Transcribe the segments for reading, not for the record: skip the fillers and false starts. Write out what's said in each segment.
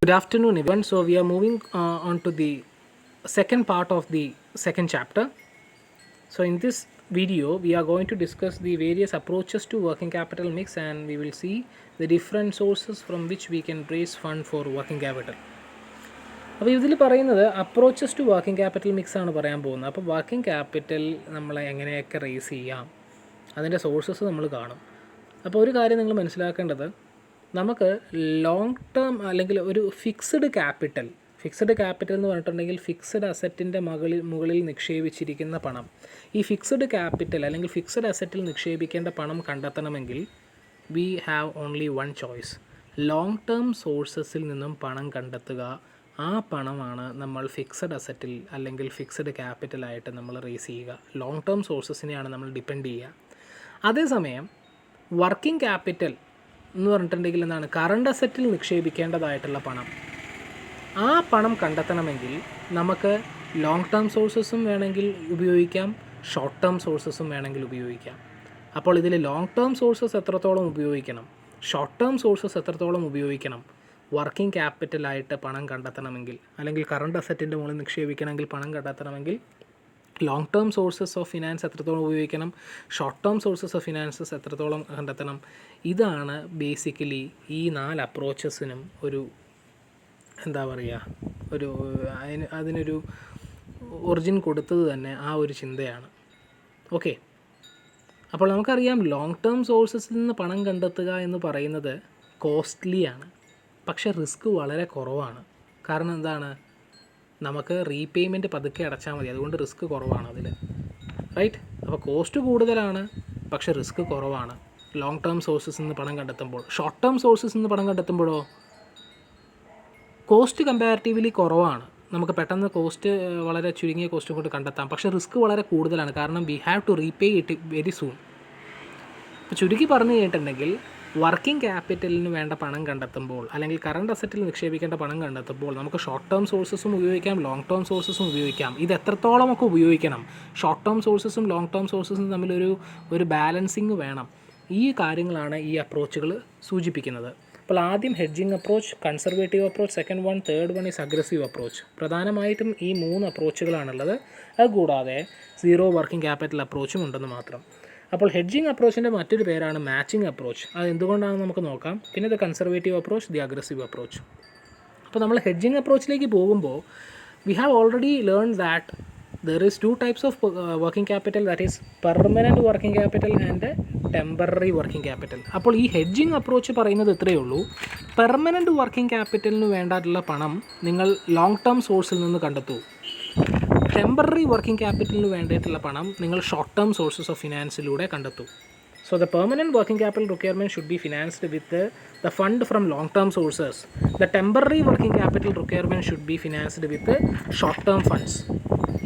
Good afternoon, everyone. So, we are moving on to the second part of the second chapter. So, in this video, we are going to discuss the various approaches to working capital mix and we will see the different sources from which we can raise fund for working capital. അപ്പോൾ ഇതിൽ പറയുന്നത് approaches to working capital mix ആണ് പറയാൻ പോകുന്നത്. അപ്പോൾ working capital നമ്മൾ എങ്ങനെയൊക്കെ raise ചെയ്യാം, അതിൻ്റെ സോഴ്സസ് നമ്മൾ കാണും. അപ്പോൾ ഒരു കാര്യം നിങ്ങൾ മനസ്സിലാക്കേണ്ടത്, നമുക്ക് ലോങ് ടേം അല്ലെങ്കിൽ ഒരു ഫിക്സ്ഡ് ക്യാപിറ്റൽ എന്ന് പറഞ്ഞിട്ടുണ്ടെങ്കിൽ ഫിക്സ്ഡ് അസറ്റിൻ്റെ മുകളിൽ നിക്ഷേപിച്ചിരിക്കുന്ന പണം. ഈ ഫിക്സ്ഡ് ക്യാപിറ്റൽ അല്ലെങ്കിൽ ഫിക്സ്ഡ് അസറ്റിൽ നിക്ഷേപിക്കേണ്ട പണം കണ്ടെത്തണമെങ്കിൽ we have only one choice. Long term സോഴ്സസിൽ നിന്നും പണം കണ്ടെത്തുക. ആ പണമാണ് നമ്മൾ ഫിക്സഡ് അസറ്റിൽ അല്ലെങ്കിൽ ഫിക്സഡ് ക്യാപിറ്റലായിട്ട് നമ്മൾ റേസ് ചെയ്യുക. ലോങ് ടേം സോഴ്സസിനെയാണ് നമ്മൾ ഡിപ്പെൻഡ് ചെയ്യുക. അതേസമയം വർക്കിംഗ് ക്യാപിറ്റൽ എന്ന് പറഞ്ഞിട്ടുണ്ടെങ്കിൽ എന്താണ്, കറണ്ട് അസറ്റിൽ നിക്ഷേപിക്കേണ്ടതായിട്ടുള്ള പണം. ആ പണം കണ്ടെത്തണമെങ്കിൽ നമുക്ക് ലോങ് ടേം സോഴ്സസും വേണമെങ്കിൽ ഉപയോഗിക്കാം, ഷോർട്ട് ടേം സോഴ്സസും വേണമെങ്കിൽ ഉപയോഗിക്കാം. അപ്പോൾ ഇതിൽ ലോങ് ടേം സോഴ്സസ് എത്രത്തോളം ഉപയോഗിക്കണം, ഷോർട്ട് ടേം സോഴ്സസ് എത്രത്തോളം ഉപയോഗിക്കണം, വർക്കിംഗ് ക്യാപിറ്റലായിട്ട് പണം കണ്ടെത്തണമെങ്കിൽ അല്ലെങ്കിൽ കറണ്ട് അസറ്റിൻ്റെ മുകളിൽ നിക്ഷേപിക്കണമെങ്കിൽ പണം കണ്ടെത്തണമെങ്കിൽ long term sources of finance എത്രത്തോളം ഉപയോഗിക്കണം, short term sources of finances എത്രത്തോളം കണ്ടെത്തണം. ഇതാണ് ബേസിക്കലി ഈ 4 അപ്രോച്ചസിനും ഒരു എന്താ പറയുക, അതിനൊരു ഒറിജിൻ കൊടുത്തത് തന്നെ ആ ഒരു ചിന്തയാണ്. ഓക്കെ, അപ്പോൾ നമുക്കറിയാം ലോങ് ടേം സോഴ്സസിൽ നിന്ന് പണം കണ്ടെത്തുക എന്ന് പറയുന്നത് കോസ്റ്റ്ലിയാണ്, പക്ഷേ റിസ്ക് വളരെ കുറവാണ്. കാരണം എന്താണ്, നമുക്ക് റീപേയ്മെൻറ്റ് പതുക്കെ അടച്ചാൽ മതി, അതുകൊണ്ട് റിസ്ക് കുറവാണ് അതിൽ, റൈറ്റ്. അപ്പോൾ കോസ്റ്റ് കൂടുതലാണ് പക്ഷേ റിസ്ക് കുറവാണ് ലോങ് ടേം സോഴ്സസിൽ നിന്ന് പണം കണ്ടെത്തുമ്പോൾ. ഷോർട്ട് ടേം സോഴ്സസിൽ നിന്ന് പണം കണ്ടെത്തുമ്പോഴോ കോസ്റ്റ് കമ്പാരിറ്റീവ്ലി കുറവാണ്, നമുക്ക് പെട്ടെന്ന് കോസ്റ്റ് വളരെ ചുരുങ്ങിയ കോസ്റ്റ് കൊണ്ട് കണ്ടെത്താം, പക്ഷേ റിസ്ക് വളരെ കൂടുതലാണ്. കാരണം we have to repay it very soon. അപ്പോൾ ചുരുക്കി പറഞ്ഞു കഴിഞ്ഞിട്ടുണ്ടെങ്കിൽ വർക്കിംഗ് ക്യാപിറ്റലിന് വേണ്ട പണം കണ്ടെത്തുമ്പോൾ അല്ലെങ്കിൽ കറണ്ട് അസറ്റിൽ നിക്ഷേപിക്കേണ്ട പണം കണ്ടെത്തുമ്പോൾ നമുക്ക് ഷോർട്ട് ടേം സോഴ്സസും ഉപയോഗിക്കാം, ലോങ് ടേം സോഴ്സസും ഉപയോഗിക്കാം. ഇത് എത്രത്തോളമൊക്കെ ഉപയോഗിക്കണം, ഷോർട്ട് ടേം സോഴ്സസും ലോങ് ടേം സോഴ്സസും തമ്മിലൊരു ബാലൻസിങ് വേണം. ഈ കാര്യങ്ങളാണ് ഈ അപ്രോച്ചുകൾ സൂചിപ്പിക്കുന്നത്. അപ്പോൾ ആദ്യം hedging approach, conservative approach, second one, third one is aggressive approach. പ്രധാനമായിട്ടും ഈ 3 അപ്രോച്ചുകളാണുള്ളത്. അതുകൂടാതെ സീറോ വർക്കിംഗ് ക്യാപിറ്റൽ അപ്രോച്ചും ഉണ്ടെന്ന് മാത്രം. അപ്പോൾ ഹെഡ്ജിങ് അപ്രോച്ചിൻ്റെ മറ്റൊരു പേരാണ് മാച്ചിങ് അപ്രോച്ച്. അത് എന്തുകൊണ്ടാണെന്ന് നമുക്ക് നോക്കാം. പിന്നെ the conservative approach, the aggressive approach. അപ്പോൾ നമ്മൾ ഹെഡ്ജിങ് അപ്രോച്ചിലേക്ക് പോകുമ്പോൾ we have already learn that there is 2 types of working capital, that is permanent working capital and temporary working capital. അപ്പോൾ ഈ ഹെഡ്ജിങ് അപ്രോച്ച് പറയുന്നത് ഇത്രയേ ഉള്ളൂ, പെർമനൻറ്റ് വർക്കിംഗ് ക്യാപിറ്റലിന് വേണ്ടിയിട്ടുള്ള പണം നിങ്ങൾ ലോങ് ടേം സോഴ്സിൽ നിന്ന് കണ്ടെത്തൂ. ടെമ്പററി വർക്കിംഗ് ക്യാപിറ്റലിന് വേണ്ടിയിട്ടുള്ള പണം നിങ്ങൾ ഷോർട്ട് ടേം സോഴ്സസ് ഓഫ് ഫിനാൻസിലൂടെ കണ്ടെത്തും. So the permanent working capital requirement should be financed with the fund from long term sources. The temporary working capital requirement should be financed with short term funds.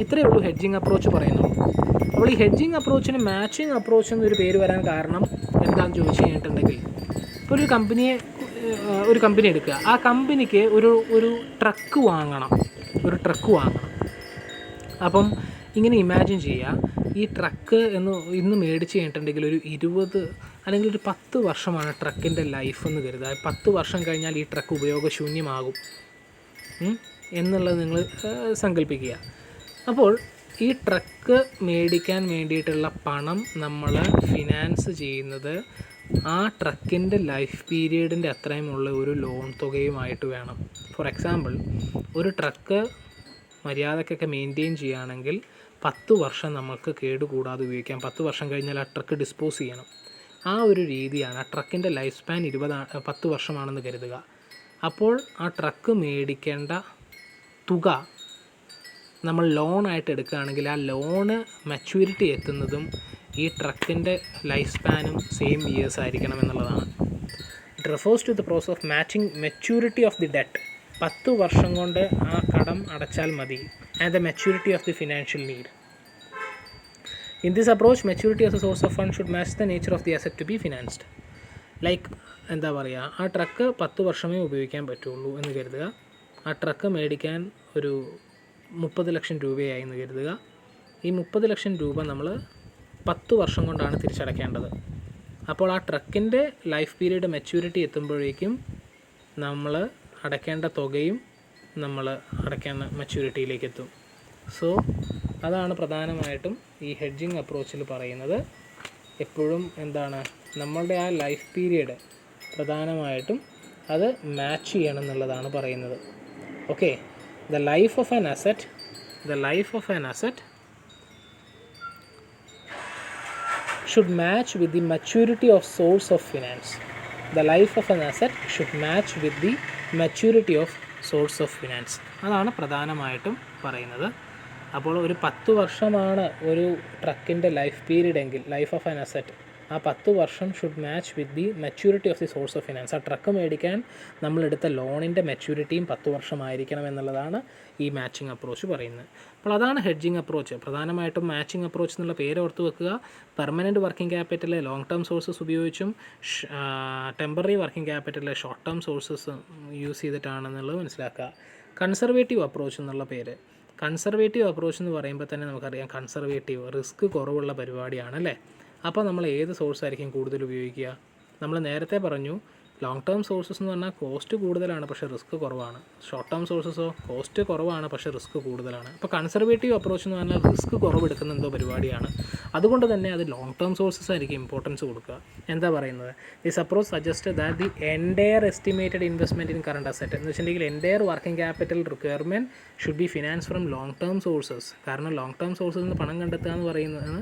ഇത്രയേ ഉള്ളൂ hedging approach പറയുന്നുള്ളൂ. അപ്പോൾ ഈ hedging അപ്രോച്ചിന് matching approach എന്നൊരു പേര് വരാൻ കാരണം എന്താണെന്ന് ചോദിച്ചു കഴിഞ്ഞിട്ടുണ്ടെങ്കിൽ, ഇപ്പോൾ ഒരു കമ്പനി എടുക്കുക, ആ കമ്പനിക്ക് ഒരു ട്രക്ക് വാങ്ങണം. അപ്പം ഇങ്ങനെ ഇമാജിൻ ചെയ്യുക, ഈ ട്രക്ക് ഇന്ന് മേടിച്ച് കഴിഞ്ഞിട്ടുണ്ടെങ്കിൽ ഒരു 20 അല്ലെങ്കിൽ ഒരു 10 വർഷമാണ് ട്രക്കിൻ്റെ ലൈഫ് എന്ന് കരുതുക. 10 വർഷം കഴിഞ്ഞാൽ ഈ ട്രക്ക് ഉപയോഗശൂന്യമാകും എന്നുള്ളത് നിങ്ങൾ സങ്കല്പിക്കുക. അപ്പോൾ ഈ ട്രക്ക് മേടിക്കാൻ വേണ്ടിയിട്ടുള്ള പണം നമ്മൾ ഫിനാൻസ് ചെയ്യുന്നത് ആ ട്രക്കിൻ്റെ ലൈഫ് പീരീഡിൻ്റെ അത്രയുമുള്ള ഒരു ലോൺ തുകയുമായിട്ട് വേണം. ഫോർ എക്സാമ്പിൾ, ഒരു ട്രക്ക് മര്യാദക്കൊക്കെ മെയിൻറ്റെയിൻ ചെയ്യുകയാണെങ്കിൽ 10 വർഷം നമുക്ക് കേടുകൂടാതെ ഉപയോഗിക്കാം. 10 വർഷം കഴിഞ്ഞാൽ ആ ട്രക്ക് ഡിസ്പോസ് ചെയ്യണം. ആ ഒരു രീതിയാണ്. ആ ട്രക്കിൻ്റെ ലൈഫ് സ്പാൻ 10 വർഷമാണെന്ന് കരുതുക. അപ്പോൾ ആ ട്രക്ക് മേടിക്കേണ്ട തുക നമ്മൾ ലോണായിട്ട് എടുക്കുകയാണെങ്കിൽ ആ ലോണ് മെച്യൂരിറ്റി എത്തുന്നതും ഈ ട്രക്കിൻ്റെ ലൈഫ് സ്പാനും സെയിം ഇയേഴ്സ് ആയിരിക്കണം എന്നുള്ളതാണ്. It refers to the process of matching maturity of the debt. 10 വർഷം കൊണ്ട് ആ കടം അടച്ചാൽ മതി. And the maturity of the financial need. In this approach maturity as a source of fund should match the nature of the asset to be financed. Like എന്താ പറയുക, ആ truck 10 വർഷമേ ഉപയോഗിക്കാൻ പറ്റുള്ളൂ എന്ന് കരുതുക. ആ ട്രക്ക് മേടിക്കാൻ ഒരു 30 ലക്ഷം രൂപയായി എന്ന് കരുതുക. ഈ 30 ലക്ഷം രൂപ നമ്മൾ 10 വർഷം കൊണ്ടാണ് തിരിച്ചടയ്ക്കേണ്ടത്. അപ്പോൾ ആ ട്രക്കിൻ്റെ ലൈഫ് പീരീഡ് മെച്യൂരിറ്റി എത്തുമ്പോഴേക്കും നമ്മൾ അടയ്ക്കേണ്ട തുകയും നമ്മൾ അടയ്ക്കേണ്ട മെച്യൂരിറ്റിയിലേക്ക് എത്തും. സോ അതാണ് പ്രധാനമായിട്ടും ഈ ഹെഡ്ജിങ് അപ്രോച്ചിൽ പറയുന്നത്. എപ്പോഴും എന്താണ്, നമ്മളുടെ ആ ലൈഫ് പീരിയഡ് പ്രധാനമായിട്ടും അത് മാച്ച് ചെയ്യണം എന്നുള്ളതാണ് പറയുന്നത്. Okay, the life of an asset should match with the maturity of source of finance. The life of an asset should match with the maturity of source of finance. അതാണ് പ്രധാനമായിട്ടും പറയുന്നത്. അപ്പോൾ ഒരു 10 വർഷമാണ് ഒരു ട്രക്കിൻ്റെ ലൈഫ് പീരീഡ് എങ്കിൽ, life of an asset, ആ 10 വർഷം should match with the maturity of the source of finance. ആ ട്രക്ക് മേടിക്കാൻ നമ്മളെടുത്ത ലോണിൻ്റെ മെച്യൂരിറ്റിയും 10 വർഷമായിരിക്കണം എന്നുള്ളതാണ് ഈ മാച്ചിങ് അപ്രോച്ച് പറയുന്നത്. അപ്പോൾ അതാണ് ഹെഡ്ജിങ് അപ്രോച്ച്. പ്രധാനമായിട്ടും മാച്ചിങ് അപ്രോച്ച് എന്നുള്ള പേര് ഓർത്ത് വെക്കുക. Permanent working capital long term sources ഉപയോഗിച്ചും temporary working capital short term sources use ചെയ്തിട്ടാണെന്നുള്ളത് മനസ്സിലാക്കുക. കൺസർവേറ്റീവ് അപ്രോച്ച് എന്നുള്ള പേര്, കൺസർവേറ്റീവ് അപ്രോച്ച് എന്ന് പറയുമ്പോൾ തന്നെ നമുക്കറിയാം കൺസർവേറ്റീവ് റിസ്ക് കുറവുള്ള പരിപാടിയാണ് അല്ലേ. അപ്പോൾ നമ്മൾ ഏത് സോഴ്സ് ആയിരിക്കും കൂടുതൽ ഉപയോഗിക്കുക? നമ്മൾ നേരത്തെ പറഞ്ഞു ലോങ് ടേം സോഴ്സസ് എന്ന് പറഞ്ഞാൽ കോസ്റ്റ് കൂടുതലാണ് പക്ഷേ റിസ്ക് കുറവാണ്. ഷോർട്ട് ടേം സോഴ്സസോ കോസ്റ്റ് കുറവാണ് പക്ഷേ റിസ്ക് കൂടുതലാണ്. അപ്പോൾ കൺസർവേറ്റീവ് അപ്രോച്ച് എന്ന് പറഞ്ഞാൽ റിസ്ക് കുറവെടുക്കുന്ന എന്തോ പരിപാടിയാണ്. അതുകൊണ്ട് തന്നെ അത് ലോങ് ടേം സോഴ്സസ് ആയിരിക്കും ഇമ്പോർട്ടൻസ് കൊടുക്കുക. എന്താ പറയുന്നത്? This approach suggest that the entire estimated investment in current asset എന്ന് വെച്ചിട്ടുണ്ടെങ്കിൽ entire working capital requirement should be finance from long term sources. കാരണം ലോങ് ടേം സോഴ്സിൽ നിന്ന് പണം കണ്ടെത്തുക എന്ന് പറയുന്നത്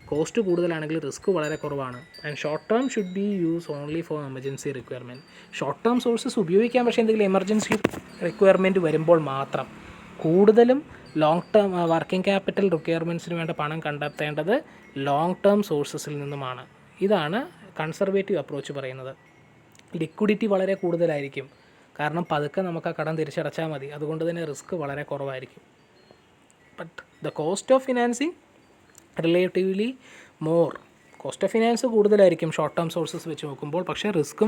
കോസ്റ്റ് കൂടുതലാണെങ്കിൽ റിസ്ക് വളരെ കുറവാണ്. And short term should be use only four emergency requirement. Short term sources ഉപയോഗിക്കാം, പക്ഷേ എന്തെങ്കിലും എമർജൻസി റിക്വയർമെൻറ്റ് വരുമ്പോൾ മാത്രം. കൂടുതലും ലോങ് ടേം വർക്കിംഗ് ക്യാപിറ്റൽ റിക്വയർമെൻറ്റ്സിന് വേണ്ട പണം കണ്ടെത്തേണ്ടത് ലോങ് ടേം സോഴ്സസിൽ നിന്നുമാണ്. ഇതാണ് കൺസർവേറ്റീവ് അപ്രോച്ച് പറയുന്നത്. ലിക്വിഡിറ്റി വളരെ കൂടുതലായിരിക്കും, കാരണം പതുക്കെ നമുക്ക് ആ കടം തിരിച്ചടച്ചാൽ മതി. അതുകൊണ്ട് തന്നെ റിസ്ക് വളരെ കുറവായിരിക്കും. But the cost of financing relatively more. Cost of finance കൂടുതലായിരിക്കും ഷോർട്ട് ടേം സോഴ്സസ് വെച്ച് നോക്കുമ്പോൾ, പക്ഷേ റിസ്ക്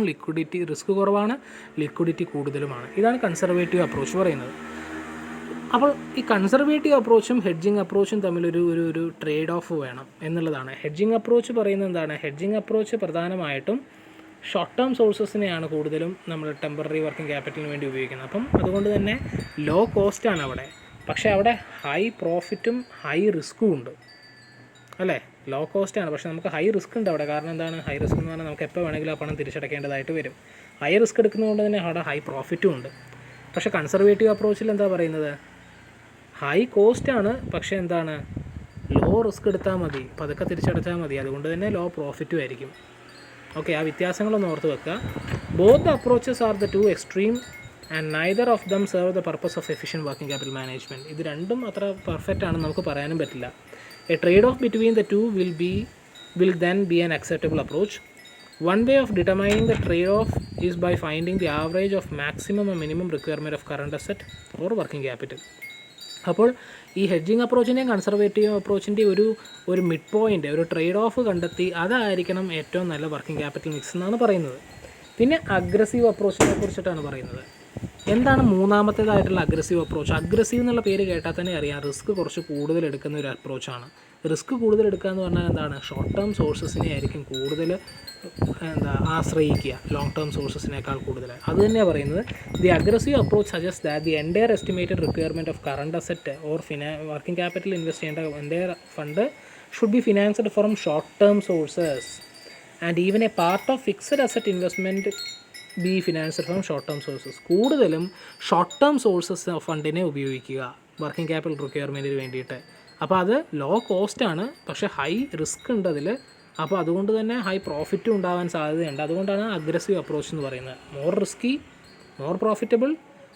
കുറവാണ്, ലിക്വിഡിറ്റി കൂടുതലുമാണ്. ഇതാണ് കൺസർവേറ്റീവ് അപ്രോച്ച് പറയുന്നത്. അപ്പോൾ ഈ കൺസർവേറ്റീവ് അപ്രോച്ചും ഹെഡ്ജിങ് അപ്രോച്ചും തമ്മിലൊരു ട്രേഡ് ഓഫ് വേണം എന്നുള്ളതാണ്. ഹെഡ്ജിങ് അപ്രോച്ച് പറയുന്നത് എന്താണ്? ഹെഡ്ജിങ് അപ്രോച്ച് പ്രധാനമായിട്ടും ഷോർട്ട് ടേം സോഴ്സസിനെയാണ് കൂടുതലും നമ്മൾ ടെമ്പററി വർക്കിംഗ് ക്യാപിറ്റലിന് വേണ്ടി ഉപയോഗിക്കുന്നത്. അപ്പം അതുകൊണ്ട് തന്നെ ലോ കോസ്റ്റാണ് അവിടെ, പക്ഷേ അവിടെ ഹൈ പ്രോഫിറ്റും ഹൈ റിസ്ക്കും ഉണ്ട് അല്ലേ. ലോ കോസ്റ്റാണ് പക്ഷേ നമുക്ക് ഹൈ റിസ്ക് ഉണ്ട് അവിടെ. കാരണം എന്താണ്? ഹൈ റിസ്ക് എന്ന് പറഞ്ഞാൽ നമുക്ക് എപ്പോൾ വേണമെങ്കിലും ആ പണം തിരിച്ചടക്കേണ്ടതായിട്ട് വരും. ഹൈ റിസ്ക് എടുക്കുന്നതുകൊണ്ട് തന്നെ അവിടെ ഹൈ പ്രോഫിറ്റും ഉണ്ട്. പക്ഷേ കൺസർവേറ്റീവ് അപ്രോച്ചിൽ എന്താ പറയുന്നത്? ഹൈ കോസ്റ്റാണ് പക്ഷേ എന്താണ്, ലോ റിസ്ക് എടുത്താൽ മതി, പതുക്കെ തിരിച്ചടച്ചാൽ മതി. അതുകൊണ്ട് തന്നെ ലോ പ്രോഫിറ്റും ആയിരിക്കും. ഓക്കെ, ആ വ്യത്യാസങ്ങളൊന്ന് ഓർത്ത് വെക്കുക. Both the approaches are the two extreme and neither of them serve the purpose of efficient working capital management. ഇത് രണ്ടും അത്ര പെർഫെക്റ്റ് ആണെന്ന് നമുക്ക് പറയാനും പറ്റില്ല. A trade-off between the two will then be an acceptable approach. One way of determining the trade-off is by finding the average of maximum and minimum requirement of current asset or working capital. അപ്പോൾ ഈ hedging അപ്രോച്ചിൻ്റെയും conservative അപ്രോച്ചിൻ്റെയും ഒരു mid point, ഒരു trade off കണ്ടെത്തി അതായിരിക്കണം ഏറ്റവും നല്ല working capital mix എന്നാണ് പറയുന്നത്. പിന്നെ അഗ്രസീവ് അപ്രോച്ചിനെ കുറിച്ചിട്ടാണ് പറയുന്നത്. എന്താണ് മൂന്നാമത്തേതായിട്ടുള്ള അഗ്രസീവ് അപ്രോച്ച്? അഗ്രസീവ് എന്നുള്ള പേര് കേട്ടാൽ തന്നെ അറിയാം റിസ്ക് കുറച്ച് കൂടുതൽ എടുക്കുന്ന ഒരു അപ്രോച്ചാണ്. റിസ്ക് കൂടുതൽ എടുക്കുക എന്ന് പറഞ്ഞാൽ എന്താണ്? ഷോർട്ട് ടേം സോഴ്സസിനെ ആയിരിക്കും കൂടുതൽ ആശ്രയിക്കുക ലോങ് ടേം സോഴ്സസിനേക്കാൾ കൂടുതൽ. അത് തന്നെയാണ് പറയുന്നത്. The aggressive approach suggest that the entire estimated requirement of current asset or working capital invest ചെയ്യേണ്ട entire fund should be financed from short term sources and even a part of fixed asset investment be financed from short term sources. കൂടുതലും short term sources ഫണ്ടിനെ ഉപയോഗിക്കുക working capital റിക്വയർമെൻറ്റിന് വേണ്ടിയിട്ട്. അപ്പോൾ അത് law കോസ്റ്റാണ് പക്ഷേ high risk ഉണ്ട് അതിൽ. അപ്പോൾ അതുകൊണ്ട് തന്നെ ഹൈ പ്രോഫിറ്റും ഉണ്ടാകാൻ സാധ്യതയുണ്ട്. അതുകൊണ്ടാണ് അഗ്രസീവ് അപ്രോച്ച് എന്ന് പറയുന്നത്. മോർ റിസ്കി, മോർ പ്രോഫിറ്റബിൾ,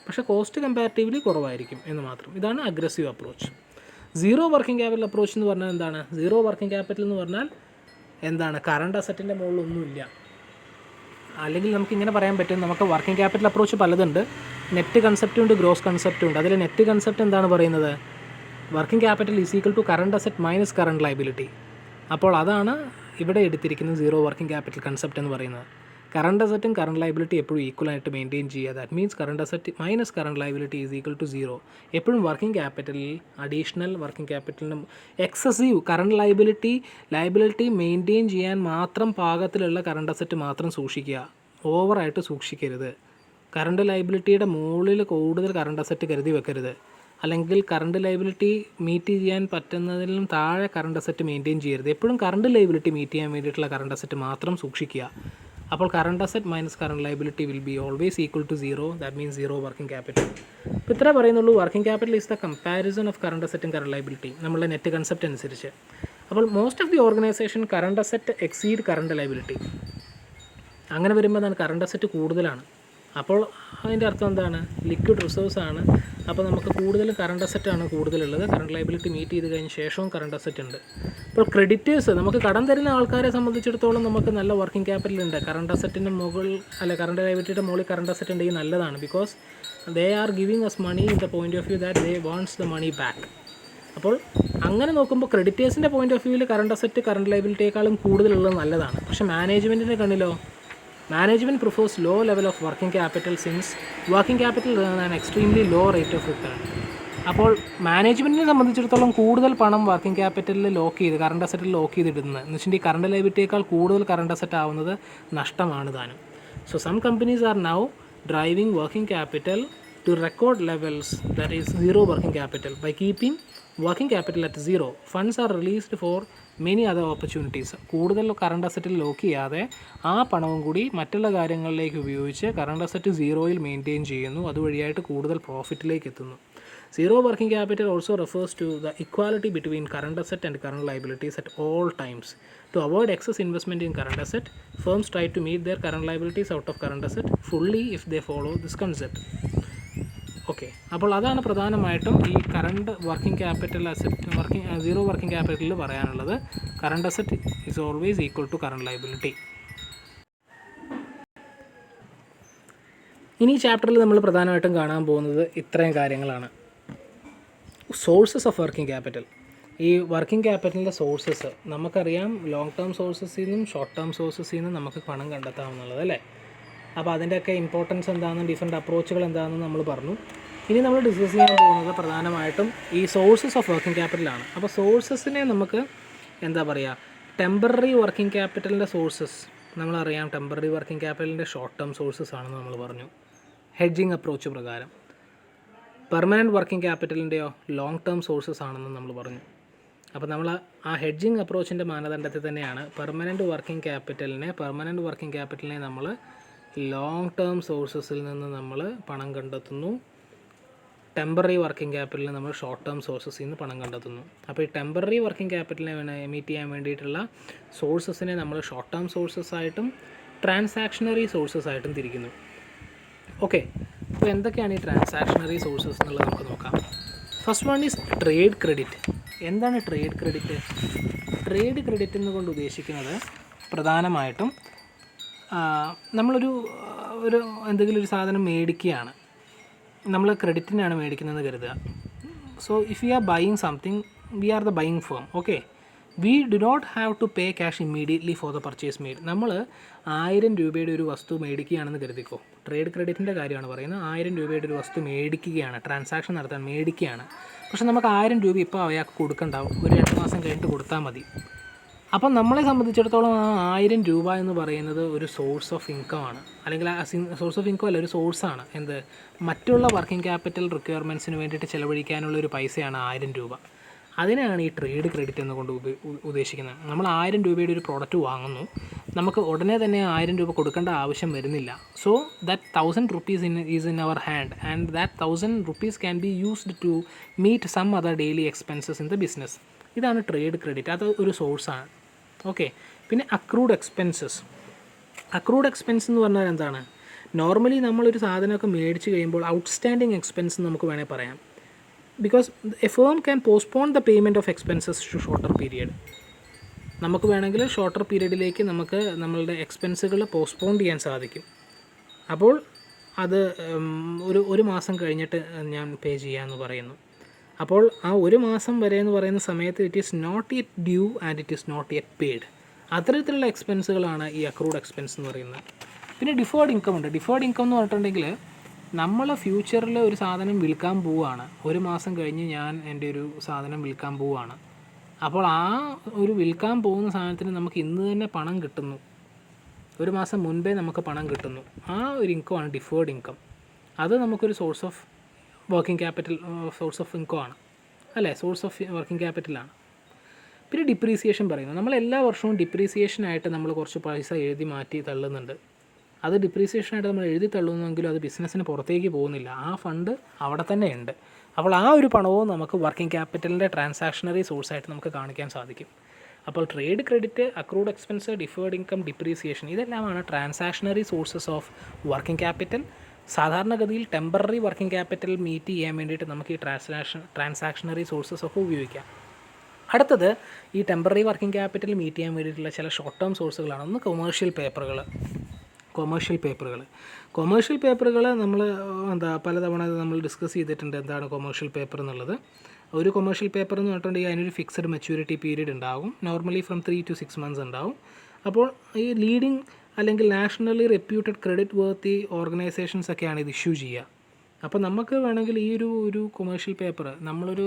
പക്ഷേ കോസ്റ്റ് കമ്പാരിറ്റീവ്ലി കുറവായിരിക്കും എന്ന് മാത്രം. ഇതാണ് aggressive approach. Zero working capital approach എന്ന് പറഞ്ഞാൽ എന്താണ്? സീറോ വർക്കിംഗ് ക്യാപിറ്റൽ എന്ന് പറഞ്ഞാൽ എന്താണ്? കറണ്ട് അസറ്റിൻ്റെ മുകളിലൊന്നുമില്ല. അല്ലെങ്കിൽ നമുക്കിങ്ങനെ പറയാൻ പറ്റും, നമുക്ക് വർക്കിംഗ് ക്യാപിറ്റൽ അപ്രോച്ച് പലതുണ്ട്. നെറ്റ് കൺസെപ്റ്റും ഉണ്ട്, ഗ്രോസ് കൺസെപ്റ്റും ഉണ്ട്. അതിൽ നെറ്റ് കൺസെപ്റ്റ് എന്താണ് പറയുന്നത്? Working capital is equal to current asset minus current liability. അപ്പോൾ അതാണ് ഇവിടെ എടുത്തിരിക്കുന്ന സീറോ വർക്കിംഗ് ക്യാപിറ്റൽ കൺസെപ്റ്റ് എന്ന് പറയുന്നത്. കറണ്ട് അസറ്റും കറണ്ട് ലയബിലിറ്റി എപ്പോഴും ഈക്വലായിട്ട് മെയിൻറ്റെയിൻ ചെയ്യുക. That means current asset minus current liability is equal to zero. എപ്പോഴും വർക്കിംഗ് ക്യാപിറ്റലിൽ അഡീഷണൽ വർക്കിംഗ് ക്യാപിറ്റലിനും എക്സസീവ് കറണ്ട് ലയബിലിറ്റി മെയിൻറ്റെയിൻ ചെയ്യാൻ മാത്രം പാകത്തിലുള്ള കറണ്ട് അസറ്റ് മാത്രം സൂക്ഷിക്കുക, ഓവറായിട്ട് സൂക്ഷിക്കരുത്. കറണ്ട് ലയബിലിറ്റിയുടെ മുകളിൽ കൂടുതൽ കറണ്ട് അസറ്റ് കരുതി വെക്കരുത്. അല്ലെങ്കിൽ കറണ്ട് ലയബിലിറ്റി മീറ്റ് ചെയ്യാൻ പറ്റുന്നതിലും താഴെ കറണ്ട് അസറ്റ് മെയിൻറ്റെയിൻ ചെയ്യരുത്. എപ്പോഴും കറണ്ട് ലയബിലിറ്റി മീറ്റ് ചെയ്യാൻ വേണ്ടിയിട്ടുള്ള കറണ്ട് അസറ്റ് മാത്രം സൂക്ഷിക്കുക. അപ്പോൾ current asset minus current liability will be always equal to 0. That means 0 working capital. ഇപ്പോൾ ഇത്ര പറയുന്നുള്ളൂ. Working capital is the comparison of കറണ്ട് അസറ്റും കറണ്ട് ലയബിലിറ്റി നമ്മളുടെ നെറ്റ് കൺസെപ്റ്റ് അനുസരിച്ച്. അപ്പോൾ most of the organisation current asset exceed current liability. അങ്ങനെ വരുമ്പോൾ എന്താണ്, കറണ്ട് അസറ്റ് കൂടുതലാണ്. അപ്പോൾ അതിൻ്റെ അർത്ഥം എന്താണ്, ലിക്വിഡ് റിസോഴ്സ് ആണ്. അപ്പോൾ നമുക്ക് കൂടുതലും കറണ്ട് അസറ്റാണ് കൂടുതലുള്ളത്. കറണ്ട് ലയബിലിറ്റി മീറ്റ് ചെയ്ത് കഴിഞ്ഞ ശേഷവും കറണ്ട് അസറ്റ് ഉണ്ട്. ഇപ്പോൾ ക്രെഡിറ്റേഴ്സ്, നമുക്ക് കടം തരുന്ന ആൾക്കാരെ സംബന്ധിച്ചിടത്തോളം നമുക്ക് നല്ല വർക്കിംഗ് ക്യാപിറ്റൽ ഉണ്ട്. കറണ്ട് അസറ്റിൻ്റെ മുകളിൽ കറണ്ട് ലയബിലിറ്റിയുടെ മുകളിൽ കറണ്ട് അസറ്റ് ഉണ്ടെങ്കിൽ നല്ലതാണ്. Because they are giving us money in the point of view that they wants the money back. അപ്പോൾ അങ്ങനെ നോക്കുമ്പോൾ ക്രെഡിറ്റേഴ്സിൻ്റെ പോയിൻ്റ് ഓഫ് വ്യൂവിൽ കറണ്ട് അസറ്റ് കറണ്ട് ലയബിലിറ്റിയേക്കാളും കൂടുതലുള്ളത് നല്ലതാണ്. പക്ഷേ മാനേജ്മെൻറ്റിൻ്റെ കണ്ണിലോ, management prefers low level of working capital since working capital an extremely low rate of return. അപ്പോൾ മാനേജ്മെൻറ്റിനെ സംബന്ധിച്ചിടത്തോളം കൂടുതൽ പണം വർക്കിംഗ് ക്യാപിറ്റലിൽ ലോക്ക് ചെയ്ത് കറണ്ട് അസറ്റിൽ ലോക്ക് ചെയ്തിടുന്നത് എന്ന് വെച്ചിട്ടുണ്ടെങ്കിൽ കറണ്ട് ലയബിലിറ്റിയേക്കാൾ കൂടുതൽ കറണ്ട് അസറ്റ് ആവുന്നത് നഷ്ടമാണ് താനും. So some companies are now driving working capital to record levels, that is 0 working capital. By keeping working capital at 0, funds are released for many other opportunities. കൂടുതൽ current അസറ്റിൽ lock ചെയ്യാതെ ആ പണവും കൂടി മറ്റുള്ള കാര്യങ്ങളിലേക്ക് ഉപയോഗിച്ച് കറണ്ട് അസറ്റ് 0യിൽ മെയിൻറ്റെയിൻ ചെയ്യുന്നു. അതുവഴിയായിട്ട് കൂടുതൽ പ്രോഫിറ്റിലേക്ക് എത്തുന്നു. Zero working capital also refers to the equality between current asset and current liabilities at all times. To avoid excess investment in current asset, firms try to meet their current liabilities out of current asset fully if they follow this concept. Okay, അപ്പോൾ അതാണ് പ്രധാനമായിട്ടും ഈ current working capital asset zero working ക്യാപിറ്റലിൽ പറയാനുള്ളത്. Current asset is always equal to current liability. ഇനി ഈ ചാപ്റ്ററിൽ നമ്മൾ പ്രധാനമായിട്ടും കാണാൻ പോകുന്നത് ഇത്രയും കാര്യങ്ങളാണ്. Sources of working capital. ഈ വർക്കിംഗ് ക്യാപിറ്റലിൻ്റെ സോഴ്സസ് നമുക്കറിയാം. ലോങ് ടേം സോഴ്സസിൽ നിന്നും ഷോർട്ട് ടേം സോഴ്സസിൽ നിന്നും നമുക്ക് പണം കണ്ടെത്താവുന്നുള്ളത് അല്ലേ. അപ്പോൾ അതിൻ്റെയൊക്കെ ഇമ്പോർട്ടൻസ് എന്താണെന്നും ഡിഫറെൻറ്റ് അപ്രോച്ചുകൾ എന്താണെന്നും നമ്മൾ പറഞ്ഞു. ഇനി നമ്മൾ ഡിസ്കസ് ചെയ്യാൻ പോകുന്നത് പ്രധാനമായിട്ടും ഈ സോഴ്സസ് ഓഫ് വർക്കിംഗ് ക്യാപിറ്റലാണ്. അപ്പോൾ സോഴ്സസിനെ നമുക്ക് എന്താ പറയുക, ടെമ്പററി വർക്കിംഗ് ക്യാപിറ്റലിൻ്റെ സോഴ്സസ് നമ്മളറിയാം. ടെമ്പററി വർക്കിംഗ് ക്യാപിറ്റലിൻ്റെ ഷോർട്ട് ടേം സോഴ്സസ് ആണെന്ന് നമ്മൾ പറഞ്ഞു ഹെഡ്ജിങ് അപ്രോച്ച് പ്രകാരം. പെർമനൻറ്റ് വർക്കിംഗ് ക്യാപിറ്റലിൻ്റെയോ ലോങ് ടേം സോഴ്സസ് ആണെന്ന് നമ്മൾ പറഞ്ഞു. അപ്പോൾ നമ്മൾ ആ ഹെഡ്ജിങ് അപ്രോച്ചിൻ്റെ മാനദണ്ഡത്തിൽ തന്നെയാണ് പെർമനൻറ്റ് വർക്കിംഗ് ക്യാപിറ്റലിനെ നമ്മൾ ലോങ് ടേം സോഴ്സസിൽ നിന്ന് നമ്മൾ പണം കണ്ടെത്തുന്നു. ടെമ്പററി വർക്കിംഗ് ക്യാപിറ്റലിന് നമ്മൾ ഷോർട്ട് ടേം സോഴ്സസിൽ നിന്ന് പണം കണ്ടെത്തുന്നു. അപ്പോൾ ഈ ടെമ്പററി വർക്കിംഗ് ക്യാപിറ്റലിനെ എമിറ്റ് ചെയ്യാൻ വേണ്ടിയിട്ടുള്ള സോഴ്സസിനെ നമ്മൾ ഷോർട്ട് ടേം സോഴ്സസ് ആയിട്ടും ട്രാൻസാക്ഷണറി സോഴ്സസ് ആയിട്ടും തിരിക്കുന്നു. ഓക്കെ, അപ്പോൾ എന്തൊക്കെയാണ് ഈ ട്രാൻസാക്ഷണറി സോഴ്സസ് എന്നുള്ളത് നമുക്ക് നോക്കാം. First one is trade credit. എന്താണ് ട്രേഡ് ക്രെഡിറ്റ്? ട്രേഡ് ക്രെഡിറ്റ് എന്നുകൊണ്ട് ഉദ്ദേശിക്കുന്നത് പ്രധാനമായിട്ടും നമ്മളൊരു എന്തെങ്കിലും ഒരു സാധനം മേടിക്കുകയാണ്, നമ്മൾ ക്രെഡിറ്റിനാണ് മേടിക്കുന്നതെന്ന് കരുതുക. So if you are buying something, we are the buying firm. Okay, we do not have to pay cash immediately for the purchase made. നമ്മൾ 1000 രൂപയുടെ ഒരു വസ്തു മേടിക്കുകയാണെന്ന് കരുതിക്കോ. ട്രേഡ് ക്രെഡിറ്റിൻ്റെ കാര്യമാണ് പറയുന്നത്. 1000 രൂപയുടെ ഒരു വസ്തു മേടിക്കുകയാണ്, ട്രാൻസാക്ഷൻ നടത്താൻ മേടിക്കുകയാണ്. പക്ഷെ നമുക്ക് 1000 രൂപ ഇപ്പോൾ അയാൾക്ക് കൊടുക്കണ്ടാവും, ഒരു 2 മാസം കഴിഞ്ഞിട്ട് കൊടുത്താൽ മതി. അപ്പം നമ്മളെ സംബന്ധിച്ചിടത്തോളം ആ 1000 രൂപ എന്ന് പറയുന്നത് ഒരു സോഴ്സ് ഓഫ് ഇൻകം ആണ്. അല്ലെങ്കിൽ ആ സോഴ്സ് ഓഫ് ഇൻകം അല്ല, ഒരു സോഴ്സാണ്. എന്ത്, മറ്റുള്ള വർക്കിംഗ് ക്യാപിറ്റൽ റിക്വയർമെൻറ്റ്സിന് വേണ്ടിയിട്ട് ചിലവഴിക്കാനുള്ള ഒരു പൈസയാണ് 1000 രൂപ. അതിനാണ് ഈ ട്രേഡ് ക്രെഡിറ്റ് എന്നുകൊണ്ട് ഉദ്ദേശിക്കുന്നത്. നമ്മൾ 1000 രൂപയുടെ ഒരു പ്രോഡക്റ്റ് വാങ്ങുന്നു, നമുക്ക് ഉടനെ തന്നെ 1000 രൂപ കൊടുക്കേണ്ട ആവശ്യം വരുന്നില്ല. So that 1000 rupees is in our hand and that 1000 rupees can be used to meet some other daily expenses in the business. ഇതാണ് ട്രേഡ് ക്രെഡിറ്റ്. അത് ഒരു സോഴ്സാണ്. ഓക്കെ, പിന്നെ അക്രൂഡ് എക്സ്പെൻസസ്. അക്രൂഡ് എക്സ്പെൻസ് എന്ന് പറഞ്ഞാൽ എന്താണ്? നോർമലി നമ്മളൊരു സാധനമൊക്കെ മേടിച്ച് കഴിയുമ്പോൾ ഔട്ട്സ്റ്റാൻഡിങ് എക്സ്പെൻസ് എന്ന് നമുക്ക് വേണേൽ പറയാം. Because a firm can postpone the payment of expenses to shorter period. നമുക്ക് വേണമെങ്കിൽ ഷോർട്ടർ പീരീഡിലേക്ക് നമുക്ക് നമ്മളുടെ എക്സ്പെൻസുകൾ പോസ്റ്റ്പോൺ ചെയ്യാൻ സാധിക്കും. അപ്പോൾ അത് ഒരു മാസം കഴിഞ്ഞിട്ട് ഞാൻ പേ ചെയ്യാമെന്ന് പറയുന്നു. അപ്പോൾ ആ 1 മാസം വരെ എന്ന് പറയുന്ന സമയത്ത് it is not yet due and it is not yet paid. അത്തരത്തിലുള്ള എക്സ്പെൻസുകളാണ് ഈ അക്രൂഡ് എക്സ്പെൻസ് എന്ന് പറയുന്നത്. പിന്നെ ഡിഫേർഡ് ഇൻകം ഉണ്ട്. ഡിഫേർഡ് ഇൻകം എന്ന് പറഞ്ഞിട്ടുണ്ടെങ്കിൽ നമ്മൾ ഫ്യൂച്ചറിൽ ഒരു സാധനം വിൽക്കാൻ പോവുകയാണ്. 1 മാസം കഴിഞ്ഞ് ഞാൻ എൻ്റെ ഒരു സാധനം വിൽക്കാൻ പോവുകയാണ്. അപ്പോൾ ആ ഒരു വിൽക്കാൻ പോകുന്ന സാധനത്തിന് നമുക്ക് ഇന്ന് തന്നെ പണം കിട്ടുന്നു. ഒരു മാസം മുൻപേ നമുക്ക് പണം കിട്ടുന്നു. ആ ഒരു ഇൻകമാണ് ഡിഫേർഡ് ഇൻകം. അത് നമുക്കൊരു source of working capital, source of income ആണ് അല്ലേ, സോഴ്സ് ഓഫ് വർക്കിംഗ് ക്യാപിറ്റലാണ്. പിന്നെ ഡിപ്രീസിയേഷൻ പറയുന്നു. നമ്മൾ എല്ലാ വർഷവും ഡിപ്രീസിയേഷനായിട്ട് നമ്മൾ കുറച്ച് പൈസ എഴുതി മാറ്റി തള്ളുന്നുണ്ട്. അത് ഡിപ്രീസിയേഷനായിട്ട് നമ്മൾ എഴുതി തള്ളുന്നെങ്കിലും അത് ബിസിനസ്സിന് പുറത്തേക്ക് പോകുന്നില്ല. ആ ഫണ്ട് അവിടെ തന്നെ ഉണ്ട്. അപ്പോൾ ആ ഒരു പണവും നമുക്ക് വർക്കിംഗ് ക്യാപിറ്റലിൻ്റെ ട്രാൻസാക്ഷണറി സോഴ്സായിട്ട് നമുക്ക് കാണിക്കാൻ സാധിക്കും. അപ്പോൾ trade credit, accrued expense, deferred income, depreciation ഇതെല്ലാമാണ് transactionary sources of working capital. സാധാരണഗതിയിൽ ടെമ്പററി വർക്കിംഗ് ക്യാപിറ്റൽ മീറ്റ് ചെയ്യാൻ വേണ്ടിയിട്ട് നമുക്ക് ഈ ട്രാൻസാക്ഷണറി സോഴ്സസ് ഒക്കെ ഉപയോഗിക്കാം. അടുത്തത് ഈ ടെമ്പററി വർക്കിംഗ് ക്യാപിറ്റൽ മീറ്റ് ചെയ്യാൻ വേണ്ടിയിട്ടുള്ള ചില ഷോർട്ട് ടേം സോഴ്സുകളാണ്. ഒന്ന് കൊമേഴ്ഷ്യൽ പേപ്പറുകൾ നമ്മൾ പലതവണ നമ്മൾ ഡിസ്കസ് ചെയ്തിട്ടുണ്ട് എന്താണ് കൊമേഴ്ഷ്യൽ പേപ്പർ എന്നുള്ളത്. ഒരു കൊമേഴ്ഷ്യൽ പേപ്പർ എന്ന് പറഞ്ഞിട്ടുണ്ടെങ്കിൽ അതിനൊരു ഫിക്സഡ് മെച്യൂരിറ്റി പീരീഡ് ഉണ്ടാകും. നോർമലി ഫ്രം 3 to 6 months ഉണ്ടാവും. അപ്പോൾ ഈ ലീഡിങ് അല്ലെങ്കിൽ നാഷണലി റെപ്യൂട്ടഡ് ക്രെഡിറ്റ് വർത്തി ഓർഗനൈസേഷൻസ് ഒക്കെയാണ് ഇത് ഇഷ്യൂ ചെയ്യുക. അപ്പോൾ നമുക്ക് വേണമെങ്കിൽ ഈ ഒരു കൊമേഴ്ഷ്യൽ പേപ്പർ നമ്മുടെ ഒരു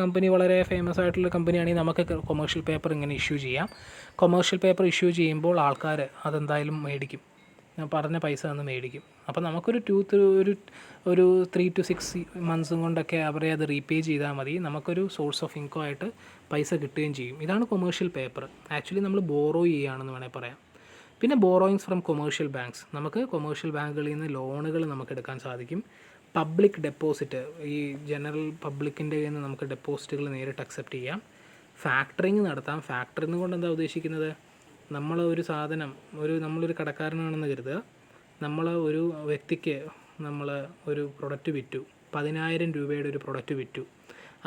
കമ്പനി വളരെ ഫേമസ് ആയിട്ടുള്ള കമ്പനിയാണെങ്കിൽ നമുക്ക് കൊമേഴ്ഷ്യൽ പേപ്പർ ഇങ്ങനെ ഇഷ്യൂ ചെയ്യാം. കൊമേഴ്ഷ്യൽ പേപ്പർ ഇഷ്യൂ ചെയ്യുമ്പോൾ ആൾക്കാർ അതെന്തായാലും മേടിക്കും, ഞാൻ പറഞ്ഞ പൈസ തന്ന് മേടിക്കും. അപ്പോൾ നമുക്കൊരു 3 to 6 months കൊണ്ടൊക്കെ അവരെ അത് റീപേ ചെയ്താൽ മതി. നമുക്കൊരു സോഴ്സ് ഓഫ് ഇൻകം ആയിട്ട് പൈസ കിട്ടുകയും ചെയ്യും. ഇതാണ് കൊമേഴ്ഷ്യൽ പേപ്പർ. ആക്ച്വലി നമ്മൾ ബോറോ ചെയ്യുകയാണെന്ന് വേണമെങ്കിൽ പറയാം. പിന്നെ ബോറോയിങ്സ് ഫ്രം കൊമേഴ്ഷ്യൽ ബാങ്ക്സ്, നമുക്ക് കൊമേഴ്ഷ്യൽ ബാങ്കുകളിൽ നിന്ന് ലോണുകൾ നമുക്ക് എടുക്കാൻ സാധിക്കും. പബ്ലിക് ഡെപ്പോസിറ്റ്, ഈ ജനറൽ പബ്ലിക്കിൻ്റെ കയ്യിൽ നിന്ന് നമുക്ക് ഡെപ്പോസിറ്റുകൾ നേരിട്ട് അക്സെപ്റ്റ് ചെയ്യാം. ഫാക്ടറിങ് നടത്താം. ഫാക്ടറിങ് കൊണ്ട് എന്താ ഉദ്ദേശിക്കുന്നത്, നമ്മളൊരു സാധനം നമ്മളൊരു കടക്കാരനാണെന്ന് കരുതുക. നമ്മൾ ഒരു വ്യക്തിക്ക് നമ്മൾ ഒരു പ്രൊഡക്റ്റ് വിറ്റു, 10,000 രൂപയുടെ ഒരു പ്രൊഡക്റ്റ് വിറ്റു.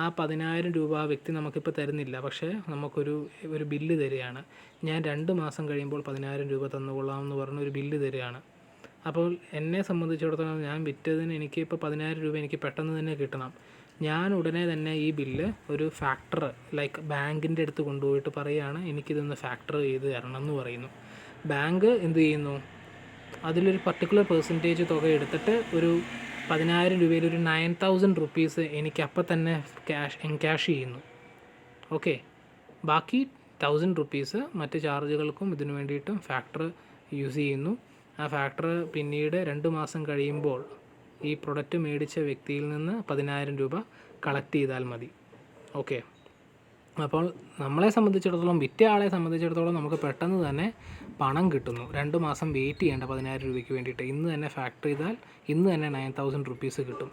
ആ 10,000 രൂപ ആ വ്യക്തി നമുക്കിപ്പോൾ തരുന്നില്ല, പക്ഷേ നമുക്കൊരു ബില്ല് തരികയാണ്. ഞാൻ 2 മാസം കഴിയുമ്പോൾ 10,000 രൂപ തന്നുകൊള്ളാം എന്ന് പറഞ്ഞൊരു ബില്ല് തരികയാണ്. അപ്പോൾ എന്നെ സംബന്ധിച്ചിടത്തോളം ഞാൻ വിറ്റതിന് എനിക്ക് ഇപ്പോൾ 10,000 രൂപ എനിക്ക് പെട്ടെന്ന് തന്നെ കിട്ടണം. ഞാൻ ഉടനെ തന്നെ ഈ ബില്ല് ഒരു ഫാക്ടർ ലൈക്ക് ബാങ്കിൻ്റെ അടുത്ത് കൊണ്ടുപോയിട്ട് പറയുകയാണ് എനിക്കിതൊന്ന് ഫാക്ടർ ചെയ്ത് തരണം എന്ന് പറയുന്നു. ബാങ്ക് എന്ത് ചെയ്യുന്നു, അതിലൊരു പർട്ടിക്കുലർ പെർസെൻറ്റേജ് തുക എടുത്തിട്ട് ഒരു 10,000 രൂപയിൽ ഒരു 9,000 റുപ്പീസ് എനിക്ക് അപ്പം തന്നെ എൻക്യാഷ് ചെയ്യുന്നു. ഓക്കെ, ബാക്കി 1,000 റുപ്പീസ് മറ്റ് ചാർജുകൾക്കും ഇതിനു വേണ്ടിയിട്ടും ഫാക്ടർ യൂസ് ചെയ്യുന്നു. ആ ഫാക്ടർ പിന്നീട് 2 മാസം കഴിയുമ്പോൾ ഈ പ്രൊഡക്റ്റ് മേടിച്ച വ്യക്തിയിൽ നിന്ന് 10,000 രൂപ കളക്ട് ചെയ്താൽ മതി. ഓക്കെ, അപ്പോൾ നമ്മളെ സംബന്ധിച്ചിടത്തോളം, വിറ്റ ആളെ സംബന്ധിച്ചിടത്തോളം നമുക്ക് പെട്ടെന്ന് തന്നെ പണം കിട്ടുന്നു. 2 മാസം വെയിറ്റ് ചെയ്യേണ്ട 10,000 രൂപയ്ക്ക് വേണ്ടിയിട്ട്. ഇന്ന് തന്നെ ഫാക്ടർ ചെയ്താൽ ഇന്ന് തന്നെ 9,000 റുപ്പീസ് കിട്ടും.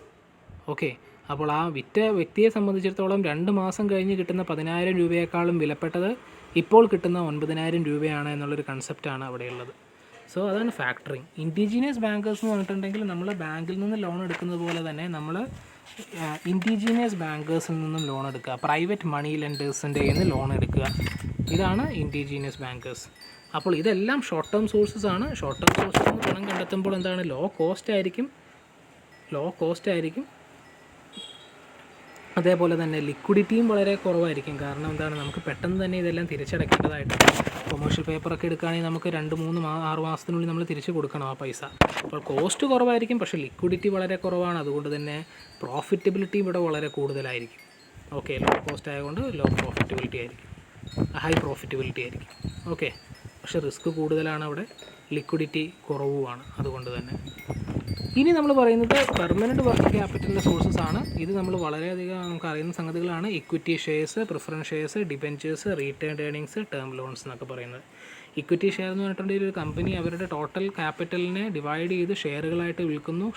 ഓക്കെ, അപ്പോൾ ആ വിറ്റ വ്യക്തിയെ സംബന്ധിച്ചിടത്തോളം 2 മാസം കഴിഞ്ഞ് കിട്ടുന്ന 10,000 രൂപയേക്കാളും വിലപ്പെട്ടത് ഇപ്പോൾ കിട്ടുന്ന 9,000 രൂപയാണ് എന്നുള്ളൊരു കൺസെപ്റ്റാണ് അവിടെയുള്ളത്. സോ അതാണ് ഫാക്ടറിങ്. ഇൻഡിജീനിയസ് ബാങ്കേഴ്സ് എന്ന് പറഞ്ഞിട്ടുണ്ടെങ്കിൽ നമ്മൾ ബാങ്കിൽ നിന്ന് ലോൺ എടുക്കുന്നത് പോലെ തന്നെ നമ്മൾ ഇൻഡിജീനിയസ് ബാങ്കേഴ്സിൽ നിന്നും ലോൺ എടുക്കുക, പ്രൈവറ്റ് മണി ലെൻഡേഴ്സിൻ്റെ കയ്യിൽ നിന്ന് ലോൺ എടുക്കുക. ഇതാണ് ഇൻഡിജീനിയസ് ബാങ്കേഴ്സ്. അപ്പോൾ ഇതെല്ലാം ഷോർട്ട് ടേം സോഴ്സസ് ആണ്. ഷോർട്ട് ടേം സോഴ്സസ് നിന്ന് പണം കണ്ടെത്തുമ്പോൾ എന്താണ്, ലോ കോസ്റ്റ് ആയിരിക്കും. അതേപോലെ തന്നെ ലിക്വിഡിറ്റിയും വളരെ കുറവായിരിക്കും. കാരണം എന്താണ്, നമുക്ക് പെട്ടെന്ന് തന്നെ ഇതെല്ലാം തിരിച്ചടയ്ക്കേണ്ടതായിട്ട്. കൊമേഴ്ഷ്യൽ പേപ്പറൊക്കെ എടുക്കുകയാണെങ്കിൽ നമുക്ക് 2-3-6 മാസത്തിനുള്ളിൽ നമ്മൾ തിരിച്ച് കൊടുക്കണം ആ പൈസ. അപ്പോൾ കോസ്റ്റ് കുറവായിരിക്കും, പക്ഷേ ലിക്വിഡിറ്റി വളരെ കുറവാണ്. അതുകൊണ്ട് തന്നെ പ്രോഫിറ്റബിലിറ്റി ഇവിടെ വളരെ കൂടുതലായിരിക്കും. ഓക്കെ, ലോ കോസ്റ്റ് ആയതുകൊണ്ട് ലോ പ്രോഫിറ്റബിലിറ്റി ആയിരിക്കും, ഹൈ പ്രോഫിറ്റബിലിറ്റി ആയിരിക്കും. ഓക്കെ, പക്ഷേ റിസ്ക് കൂടുതലാണ് അവിടെ, ലിക്വിഡിറ്റി കുറവുമാണ്. അതുകൊണ്ട് തന്നെ ഇനി നമ്മൾ പറയുന്നത് പെർമനൻറ്റ് വർക്കിംഗ് ക്യാപിറ്റലിൻ്റെ സോഴ്സസ് ആണ്. ഇത് നമ്മൾ വളരെയധികം നമുക്ക് അറിയുന്ന സംഗതികളാണ്. Equity shares, preference shares, debentures, retained earnings, term loans എന്നൊക്കെ പറയുന്നത്. ഇക്വിറ്റി ഷെയർ എന്ന് പറഞ്ഞിട്ടുണ്ടെങ്കിൽ ഒരു കമ്പനി അവരുടെ ടോട്ടൽ ക്യാപിറ്റലിനെ ഡിവൈഡ് ചെയ്ത് ഷെയറുകളായിട്ട് വിൽക്കുന്നു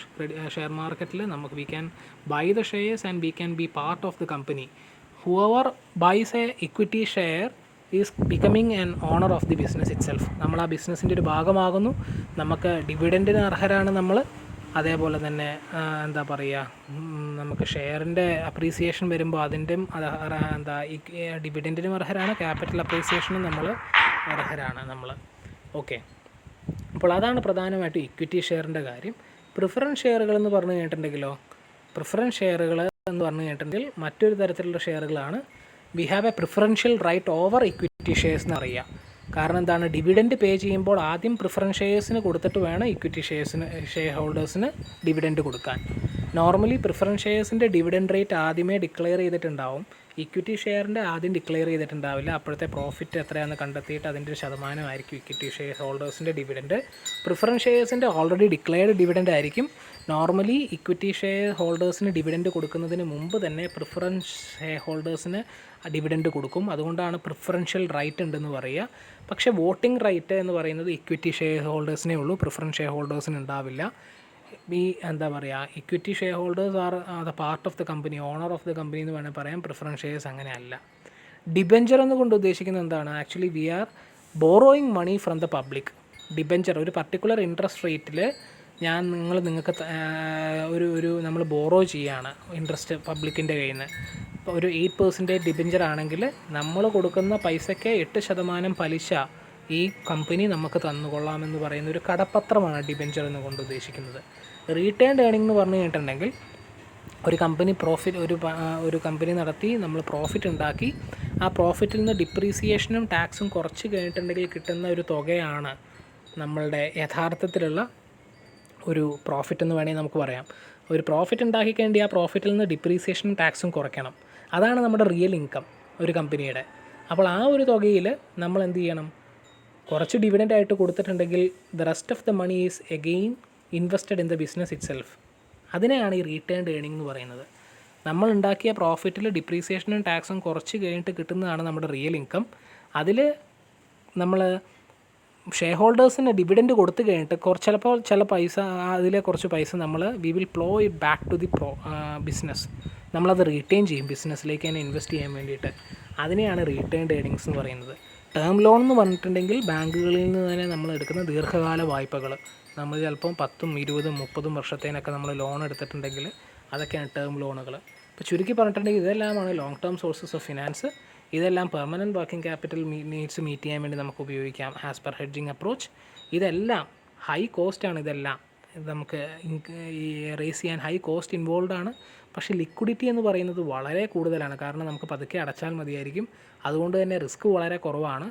ഷെയർ മാർക്കറ്റിൽ. നമുക്ക് we can buy the shares and we can be part of the company. Whoever buys a equity share is becoming an owner of the business itself. നമ്മൾ ആ ബിസിനസ്സിൻ്റെ ഒരു ഭാഗമാകുന്നു. നമുക്ക് ഡിവിഡൻറ്റിന് അർഹരാണ് നമ്മൾ. അതേപോലെ തന്നെ എന്താ പറയുക, നമുക്ക് ഷെയറിൻ്റെ അപ്രീസിയേഷൻ വരുമ്പോൾ അതിൻ്റെയും ഡിവിഡൻറ്റിനും അർഹരാണ്, ക്യാപിറ്റൽ അപ്രീസിയേഷനും നമ്മൾ അർഹരാണ് നമ്മൾ. ഓക്കെ, അപ്പോൾ അതാണ് പ്രധാനമായിട്ടും ഇക്വിറ്റി ഷെയറിൻ്റെ കാര്യം. പ്രിഫറൻസ് ഷെയറുകൾ എന്ന് പറഞ്ഞു കഴിഞ്ഞിട്ടുണ്ടെങ്കിലോ, പ്രിഫറൻസ് ഷെയറുകൾ എന്ന് പറഞ്ഞു കഴിഞ്ഞിട്ടുണ്ടെങ്കിൽ മറ്റൊരു തരത്തിലുള്ള ഷെയറുകളാണ്. We have a preferential right over equity shares എന്ന് അറിയാം. കാരണം എന്താണ്, ഡിവിഡൻറ്റ് പേ ചെയ്യുമ്പോൾ ആദ്യം പ്രിഫറൻസ് ഷെയർസിന് കൊടുത്തിട്ട് വേണം ഇക്വിറ്റി ഷെയർ ഹോൾഡേഴ്സിന് ഡിവിഡൻറ്റ് കൊടുക്കാൻ. നോർമലി പ്രിഫറൻസ് ഷെയർസിൻ്റെ ഡിവിഡൻഡ് റേറ്റ് ആദ്യമേ ഡിക്ലെയർ ചെയ്തിട്ടുണ്ടാവും. ഇക്വിറ്റി ഷെയറിൻ്റെ ആദ്യം ഡിക്ലെയർ ചെയ്തിട്ടുണ്ടാവില്ല. അപ്പോഴത്തെ പ്രോഫിറ്റ് എത്രയാണെന്ന് കണ്ടെത്തിയിട്ട് അതിൻ്റെ ഒരു ശതമാനമായിരിക്കും ഇക്വിറ്റി ഷെയർ ഹോൾഡേഴ്സിൻ്റെ ഡിവിഡൻഡ്. പ്രിഫറൻസ് ഷെയർസിൻ്റെ ഓൾറെഡി ഡിക്ലെയർഡ് ഡിവിഡൻഡ് ആയിരിക്കും. നോർമലി ഇക്വിറ്റി ഷെയർ ഹോൾഡേഴ്സിന് ഡിവിഡൻഡ് കൊടുക്കുന്നതിന് മുമ്പ് തന്നെ പ്രിഫറൻസ് ഷെയർ ഹോൾഡേഴ്സിന് ഡിവിഡൻഡ് കൊടുക്കും. അതുകൊണ്ടാണ് പ്രിഫറൻഷ്യൽ റൈറ്റ് ഉണ്ടെന്ന് പറയുക. പക്ഷേ വോട്ടിംഗ് റൈറ്റ് എന്ന് പറയുന്നത് ഇക്വിറ്റി ഷെയർ ഹോൾഡേഴ്സിനേ ഉള്ളൂ, പ്രിഫറൻസ് ഷെയർ ഹോൾഡേഴ്സിന് ഉണ്ടാവില്ല. എന്താ പറയുക, equity shareholders are the part of the company, owner of the company എന്ന് വേണമെങ്കിൽ പറയാം. പ്രിഫറൻസ് ഷെയർസ് അങ്ങനെയല്ല. ഡിബെഞ്ചർ എന്നുകൊണ്ട് ഉദ്ദേശിക്കുന്നത് എന്താണ്? Actually we are borrowing money from the public. Debenture ഒരു പർട്ടിക്കുലർ ഇൻട്രസ്റ്റ് റേറ്റിൽ നിങ്ങൾക്ക് നമ്മൾ ബോറോ ചെയ്യുകയാണ് ഇൻട്രസ്റ്റ് പബ്ലിക്കിൻ്റെ കയ്യിൽ നിന്ന്. ഇപ്പോൾ ഒരു 8% ഡിബെഞ്ചർ ആണെങ്കിൽ നമ്മൾ കൊടുക്കുന്ന പൈസയ്ക്ക് 8% പലിശ ഈ കമ്പനി നമുക്ക് തന്നുകൊള്ളാമെന്ന് പറയുന്ന ഒരു കടപ്പത്രമാണ് ഡിബെഞ്ചർ എന്നുകൊണ്ട് ഉദ്ദേശിക്കുന്നത്. റീറ്റേൺഡ് ഏണിംഗ് എന്ന് പറഞ്ഞു കഴിഞ്ഞിട്ടുണ്ടെങ്കിൽ ഒരു കമ്പനി ഒരു കമ്പനി നടത്തി നമ്മൾ പ്രോഫിറ്റ് ഉണ്ടാക്കി ആ പ്രോഫിറ്റിൽ നിന്ന് ഡിപ്രീസിയേഷനും ടാക്സും കുറച്ച് കഴിഞ്ഞിട്ടുണ്ടെങ്കിൽ കിട്ടുന്ന ഒരു തുകയാണ് നമ്മളുടെ യഥാർത്ഥത്തിലുള്ള ഒരു പ്രോഫിറ്റ് എന്ന് വേണമെങ്കിൽ നമുക്ക് പറയാം. ഒരു പ്രോഫിറ്റ് ഉണ്ടാക്കി കഴിഞ്ഞാൽ ആ പ്രോഫിറ്റിൽ നിന്ന് ഡിപ്രീസിയേഷനും ടാക്സും കുറയ്ക്കണം. അതാണ് നമ്മുടെ റിയൽ ഇൻകം ഒരു കമ്പനിയുടെ. അപ്പോൾ ആ ഒരു തുകയിൽ നമ്മൾ എന്ത് ചെയ്യണം? കുറച്ച് ഡിവിഡൻ്റ് ആയിട്ട് കൊടുത്തിട്ടുണ്ടെങ്കിൽ the rest of the money is again invested in the business itself. അതിനെയാണ് ഈ റീറ്റേൺഡ് ഏണിംഗ് എന്ന് പറയുന്നത്. നമ്മൾ ഉണ്ടാക്കിയ പ്രോഫിറ്റിൽ ഡിപ്രീസിയേഷനും ടാക്സും കുറച്ച് കഴിഞ്ഞിട്ട് കിട്ടുന്നതാണ് നമ്മുടെ റിയൽ ഇൻകം. അതിൽ നമ്മൾ ഷെയർ ഹോൾഡേഴ്സിന് ഡിവിഡൻഡ് കൊടുത്തു കഴിഞ്ഞിട്ട് ചില പൈസ, അതിലെ കുറച്ച് പൈസ നമ്മൾ we will plough it back to the business. നമ്മളത് റീറ്റെയിൻ ചെയ്യും ബിസിനസ്സിലേക്ക് തന്നെ ഇൻവെസ്റ്റ് ചെയ്യാൻ വേണ്ടിയിട്ട്. അതിനെയാണ് റീറ്റേൺഡ് ഏണിങ്സ് എന്ന് പറയുന്നത്. ടേം ലോൺ എന്ന് പറഞ്ഞിട്ടുണ്ടെങ്കിൽ ബാങ്കുകളിൽ നിന്ന് തന്നെ നമ്മൾ എടുക്കുന്ന ദീർഘകാല വായ്പകൾ. നമ്മൾ ചിലപ്പം 10, 20, 30 വർഷത്തേനൊക്കെ നമ്മൾ ലോൺ എടുത്തിട്ടുണ്ടെങ്കിൽ അതൊക്കെയാണ് ടേം ലോണുകൾ. ഇപ്പോൾ ചുരുക്കി പറഞ്ഞിട്ടുണ്ടെങ്കിൽ ഇതെല്ലാമാണ് long term sources of finance. ഇതെല്ലാം permanent working capital needs meet ചെയ്യാൻ വേണ്ടി നമുക്ക് ഉപയോഗിക്കാം ആസ് പെർ ഹെഡ്ജിങ് അപ്രോച്ച്. ഇതെല്ലാം ഹൈ കോസ്റ്റാണ്. ഇതെല്ലാം നമുക്ക് റേസ് ചെയ്യാൻ ഹൈ കോസ്റ്റ് ഇൻവോൾവ് ആണ്. പക്ഷേ ലിക്വിഡിറ്റി എന്ന് പറയുന്നത് വളരെ കൂടുതലാണ്. കാരണം നമുക്ക് പതുക്കെ അടച്ചാൽ മതിയായിരിക്കും. അതുകൊണ്ട് തന്നെ റിസ്ക് വളരെ കുറവാണ്.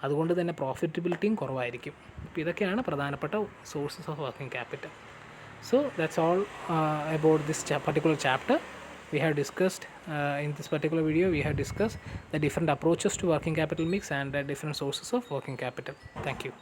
അതുകൊണ്ട് തന്നെ പ്രോഫിറ്റബിലിറ്റിയും കുറവായിരിക്കും. അപ്പോൾ ഇതൊക്കെയാണ് പ്രധാനപ്പെട്ട sources of working capital. So that's all about this particular chapter. We have discussed in this particular video, we have discussed the different approaches to working capital mix and the different sources of working capital. Thank you.